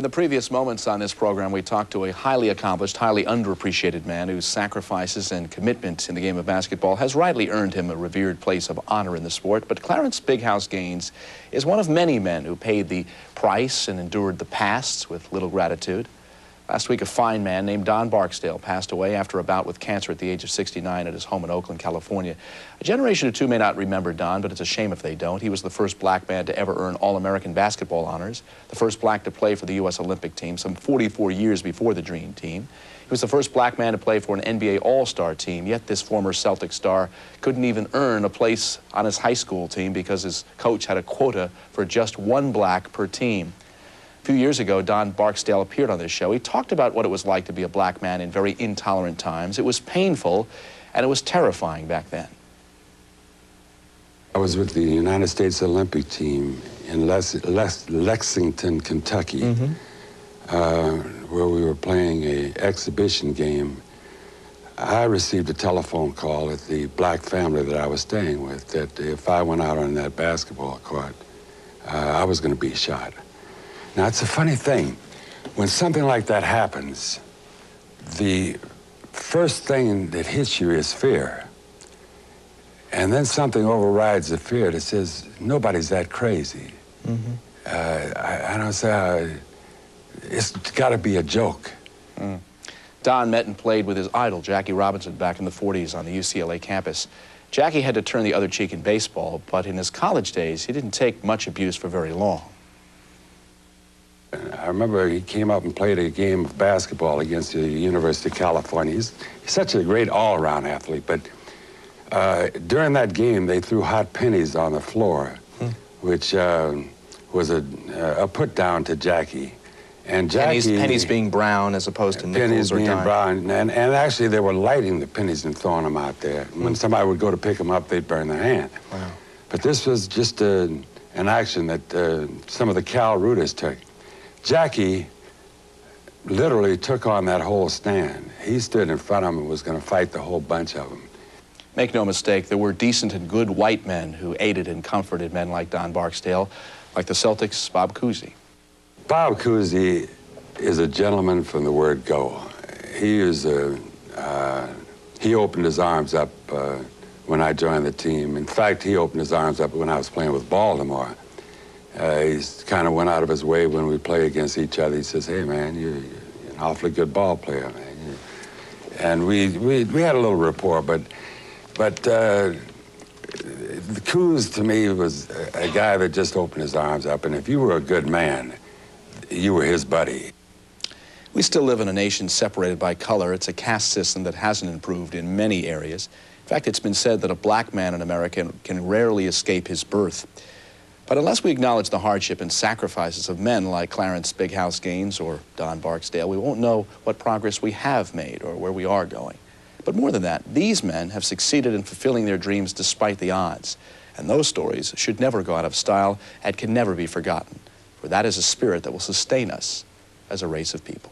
In the previous moments on this program, we talked to a highly accomplished, highly underappreciated man whose sacrifices and commitment in the game of basketball has rightly earned him a revered place of honor in the sport. But Clarence Big House Gaines is one of many men who paid the price and endured the past with little gratitude. Last week, a fine man named Don Barksdale passed away after a bout with cancer at the age of 69 at his home in Oakland, California. A generation or two may not remember Don, but it's a shame if they don't. He was the first black man to ever earn All-American basketball honors, the first black to play for the U.S. Olympic team some 44 years before the Dream Team. He was the first black man to play for an NBA All-Star team, yet this former Celtic star couldn't even earn a place on his high school team because his coach had a quota for just one black per team. A few years ago, Don Barksdale appeared on this show. He talked about what it was like to be a black man in very intolerant times. It was painful, and it was terrifying back then. I was with the United States Olympic team in Lexington, Kentucky, where we were playing an exhibition game. I received a telephone call at the black family that I was staying with that if I went out on that basketball court, I was going to be shot. Now, it's a funny thing. When something like that happens, the first thing that hits you is fear. And then something overrides the fear that says, nobody's that crazy. I don't say, it's got to be a joke. Don met and played with his idol, Jackie Robinson, back in the 40s on the UCLA campus. Jackie had to turn the other cheek in baseball, but in his college days, he didn't take much abuse for very long. I remember he came up and played a game of basketball against the University of California. He's such a great all-around athlete, but during that game, they threw hot pennies on the floor, which was a put-down to Jackie. And Jackie... Pennies being brown as opposed to nickels or dimes. Pennies being brown, and actually they were lighting the pennies and throwing them out there. When somebody would go to pick them up, they'd burn their hand. Wow. But this was just an action that some of the Cal rooters took. Jackie literally took on that whole stand. He stood in front of him and was going to fight the whole bunch of them. Make no mistake, there were decent and good white men who aided and comforted men like Don Barksdale, like the Celtics' Bob Cousy. Bob Cousy is a gentleman from the word go. He opened his arms up when I joined the team. In fact, he opened his arms up when I was playing with Baltimore. He kind of went out of his way when we play against each other. He says, hey, man, you're an awfully good ball player, man. And we had a little rapport, but the Coos, to me, was a guy that just opened his arms up, and if you were a good man, you were his buddy. We still live in a nation separated by color. It's a caste system that hasn't improved in many areas. In fact, it's been said that a black man in America can rarely escape his birth. But unless we acknowledge the hardship and sacrifices of men like Clarence Big House Gaines or Don Barksdale, we won't know what progress we have made or where we are going. But more than that, these men have succeeded in fulfilling their dreams despite the odds. And those stories should never go out of style and can never be forgotten. For that is a spirit that will sustain us as a race of people.